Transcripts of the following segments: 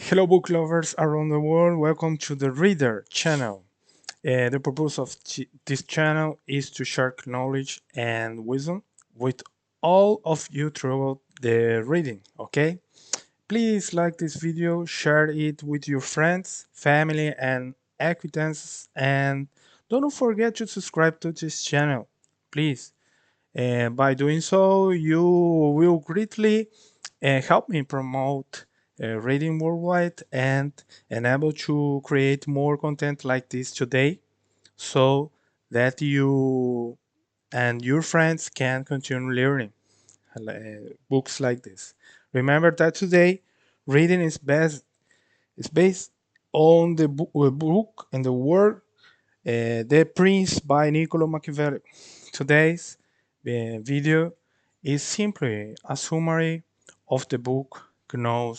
Hello, book lovers around the world. Welcome to the Reader channel. The purpose of this channel is to share knowledge and wisdom with all of you throughout the reading. Okay? Please like this video, share it with your friends, family, and acquaintances, and don't forget to subscribe to this channel. Please. By doing so, you will greatly help me promote reading worldwide and enable to create more content like this today so that you and your friends can continue learning books like this. Remember that today reading is based on the book and the word The Prince by Niccolò Machiavelli. Today's video is simply a summary of the book known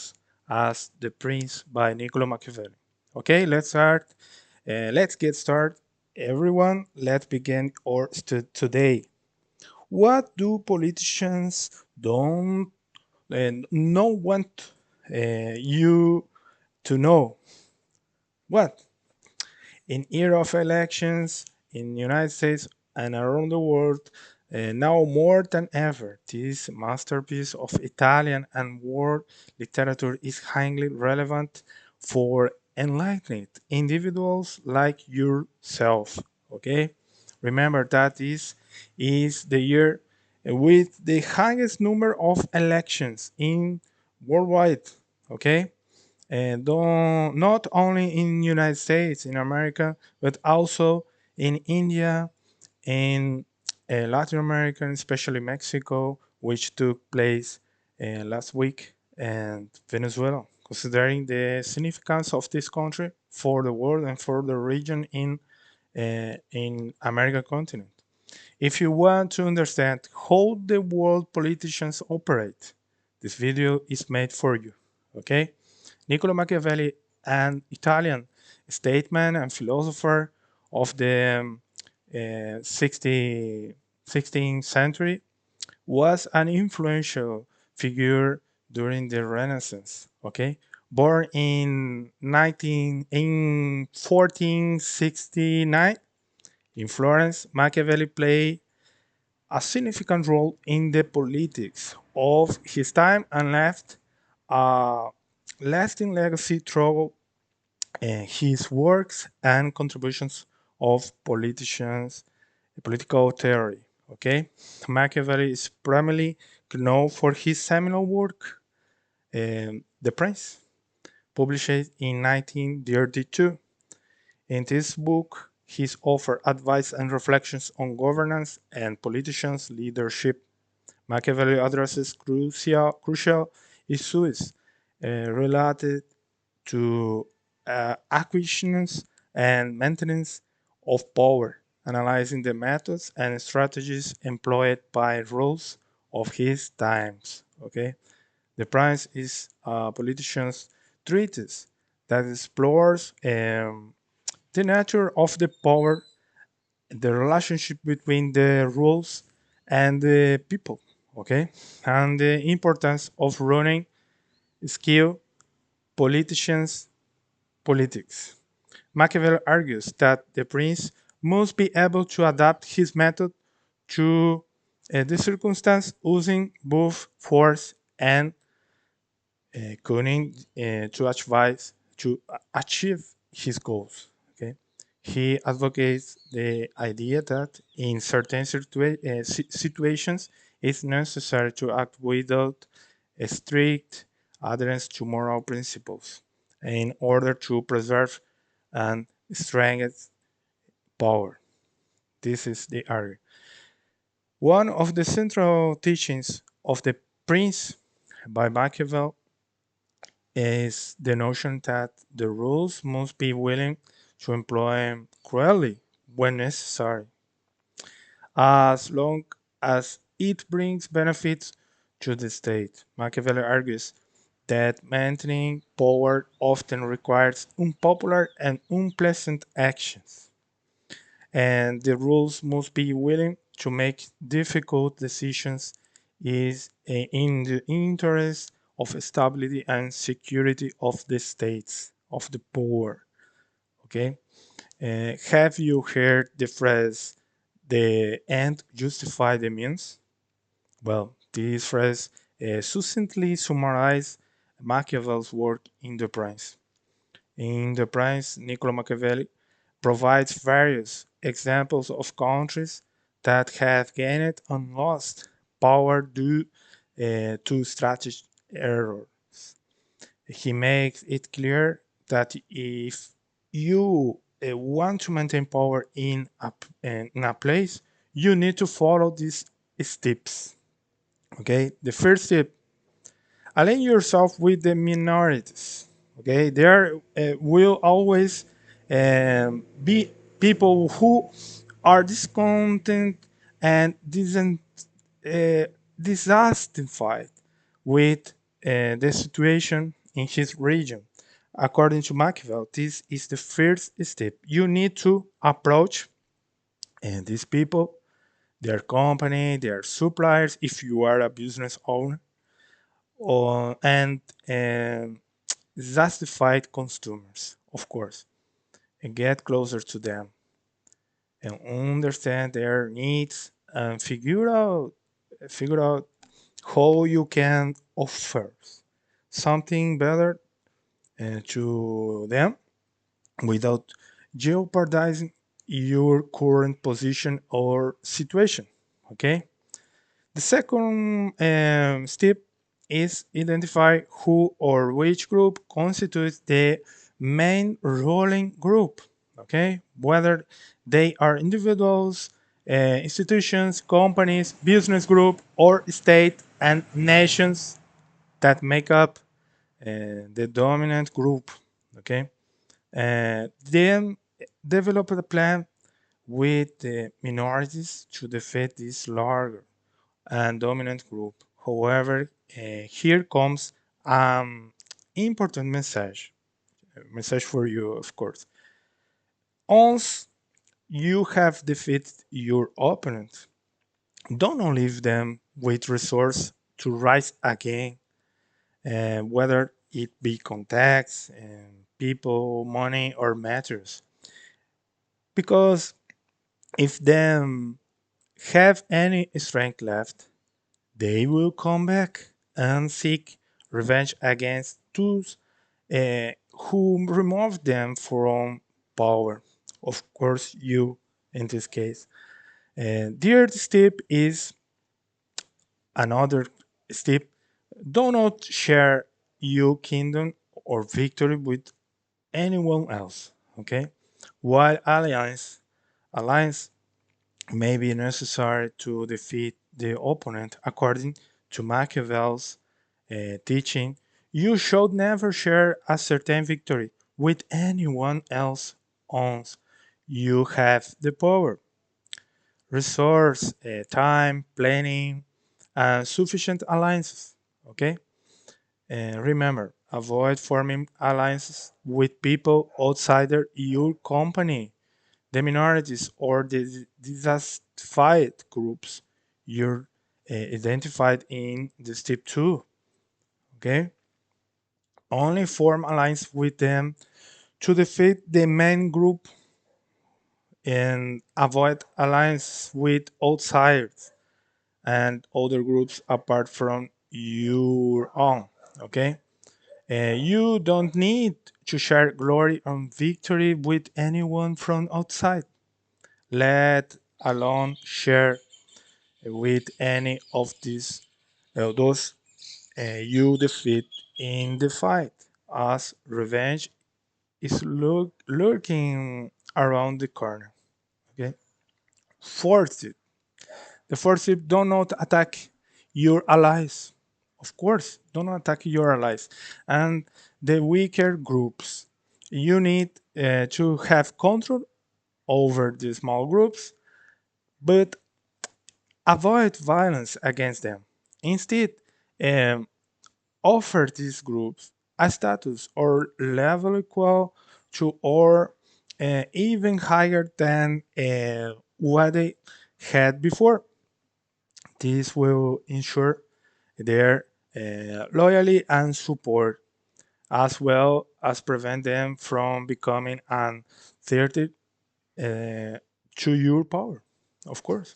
as The Prince by Niccolò Machiavelli. Okay, let's start. Let's get started. Everyone, let's begin our today. What do politicians don't no want you to know? What? In era of elections in the United States and around the world, now more than ever, this masterpiece of Italian and world literature is highly relevant for enlightened individuals like yourself. Okay, remember that this is the year with the highest number of elections in worldwide. Okay, and don't, not only in United States, in America, but also in India, in Latin America, especially Mexico, which took place last week, and Venezuela, considering the significance of this country for the world and for the region in America continent. If you want to understand how the world politicians operate, this video is made for you. Okay? Niccolò Machiavelli, an Italian statesman and philosopher of the 16th century, was an influential figure during the Renaissance. Okay, born in 1469 in Florence, Machiavelli played a significant role in the politics of his time and left a lasting legacy through his works and contributions of political theory. Okay, Machiavelli is primarily known for his seminal work, *The Prince*, published in 1932. In this book, he offers advice and reflections on governance and politicians' leadership. Machiavelli addresses crucial issues related to acquisitions and maintenance of power, analyzing the methods and strategies employed by rulers of his times. Okay, The Prince is a politician's treatise that explores the nature of the power, the relationship between the rules and the people. Okay, and the importance of running skill politicians politics. Machiavelli argues that the prince must be able to adapt his method to the circumstance using both force and cunning to achieve his goals. Okay, he advocates the idea that in certain situations it's necessary to act without a strict adherence to moral principles in order to preserve and strengthen power. This is the argument. One of the central teachings of the Prince by Machiavelli is the notion that the rules must be willing to employ cruelty when necessary, as long as it brings benefits to the state. Machiavelli argues that maintaining power often requires unpopular and unpleasant actions, and the rules must be willing to make difficult decisions is in the interest of stability and security of the states, of the poor. Okay? Have you heard the phrase, the end justify the means? Well, this phrase succinctly summarizes Machiavelli's work in The Prince. In The Prince, Niccolò Machiavelli provides various examples of countries that have gained and lost power due to strategic errors. He makes it clear that if you want to maintain power in a place, you need to follow these steps. Okay, the first step: align yourself with the minorities. Okay, there will always be people who are discontent and uh, dissatisfied with the situation in his region. According to Machiavelli, this is the first step. You need to approach these people, their company, their suppliers, if you are a business owner, and justified customers, of course, and get closer to them and understand their needs and figure out how you can offer something better to them without jeopardizing your current position or situation. Okay. The second step is identify who or which group constitutes the main ruling group. Okay, whether they are individuals, institutions, companies, business group, or state and nations that make up the dominant group. Okay, then develop a plan with the minorities to defeat this larger and dominant group. However, here comes an important message for you, of course. Once you have defeated your opponent, don't leave them with resource to rise again, whether it be contacts, people, money, or matters. Because if them have any strength left, they will come back and seek revenge against those who removed them from power. Of course, you in this case. Third step is another step. Do not share your kingdom or victory with anyone else. Okay, while alliance may be necessary to defeat the opponent, according to Machiavelli's teaching, you should never share a certain victory with anyone else once you have the power, resource, time, planning, and sufficient alliances. Okay? And remember, avoid forming alliances with people outside your company, the minorities or the dissatisfied groups you're identified in the step 2. Okay, only form alliance with them to defeat the main group and avoid alliance with outsiders and other groups apart from your own. Okay, you don't need to share glory and victory with anyone from outside, let alone share with any of those you defeat in the fight, as revenge is lurking around the corner. Okay. Fourth tip. The fourth tip: do not attack your allies. Of course, do not attack your allies and the weaker groups. You need to have control over the small groups, but avoid violence against them. Instead, um, offer these groups a status or level equal to or even higher than what they had before. This will ensure their loyalty and support, as well as prevent them from becoming an threat to your power, of course.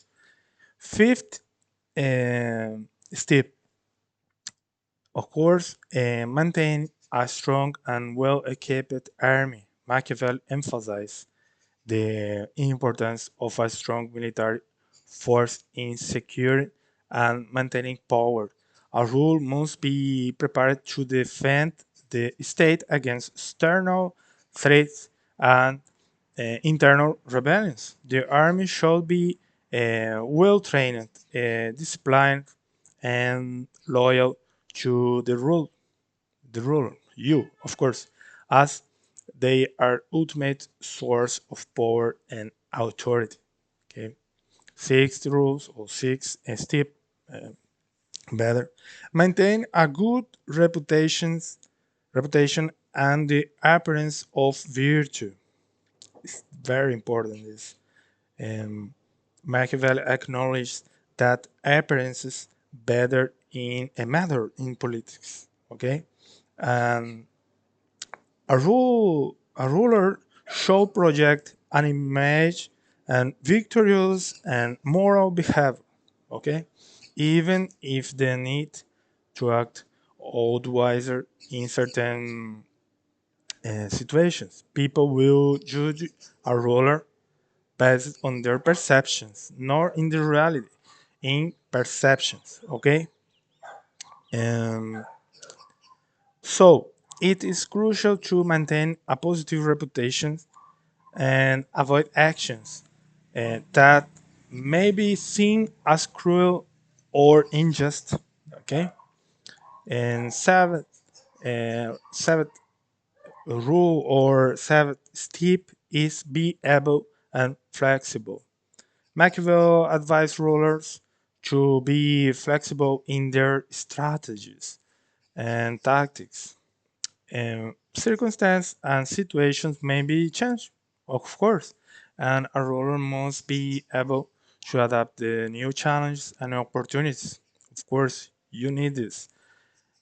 Fifth step, of course, maintain a strong and well-equipped army. Machiavelli emphasized the importance of a strong military force in securing and maintaining power. A rule must be prepared to defend the state against external threats and internal rebellions. The army should be well trained, disciplined, and loyal to the ruler, you, of course, as they are ultimate source of power and authority. Okay, six rules or six step better. Maintain a good reputation and the appearance of virtue. It's very important. This Machiavelli acknowledged that appearances better in a matter in politics. Okay, and a ruler should project an image and victorious and moral behavior, okay? Even if they need to act otherwise in certain situations. People will judge a ruler based on their perceptions, not in the reality, in perceptions, okay? Um, so it is crucial to maintain a positive reputation and avoid actions that may be seen as cruel or unjust. Okay, and seventh rule or seventh step is be able and flexible. Machiavelli advised rulers to be flexible in their strategies and tactics. Circumstances and situations may be changed, of course, and a ruler must be able to adapt the new challenges and opportunities. Of course, you need this.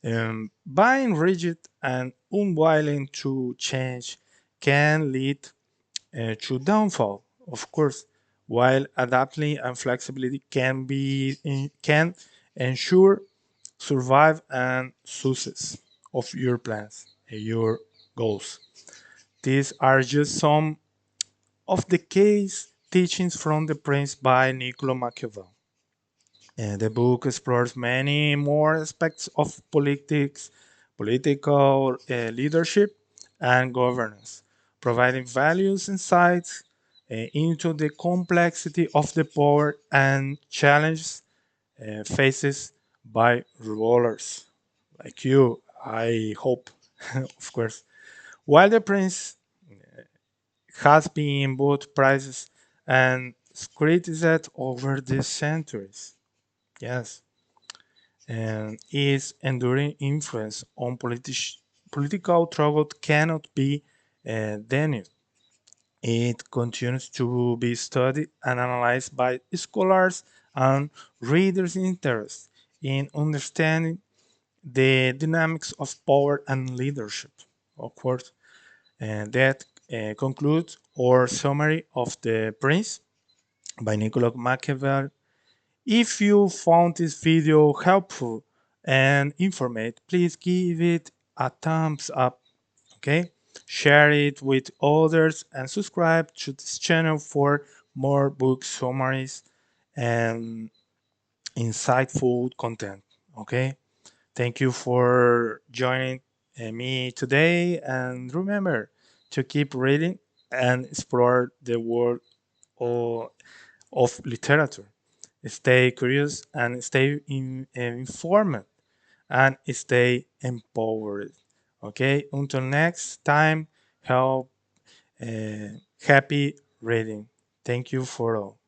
Being rigid and unwilling to change can lead to downfall, of course, while adapting and flexibility can ensure survive and success of your plans and your goals. These are just some of the case teachings from the Prince by Niccolò Machiavelli. And the book explores many more aspects of politics, political leadership, and governance, providing values insights into the complexity of the power and challenges faces by rulers like you, I hope, of course. While the prince has been both prizes and criticized over the centuries, yes, and its enduring influence on political thought cannot be denied. It continues to be studied and analyzed by scholars and readers' interest in understanding the dynamics of power and leadership. Of course, and that concludes our summary of The Prince by Niccolò Machiavelli. If you found this video helpful and informative, please give it a thumbs up, okay? Share it with others and subscribe to this channel for more book summaries and insightful content, okay? Thank you for joining me today, and remember to keep reading and explore the world of, of literature. Stay curious and stay informed and stay empowered. Okay, until next time, help, happy reading. Thank you for all.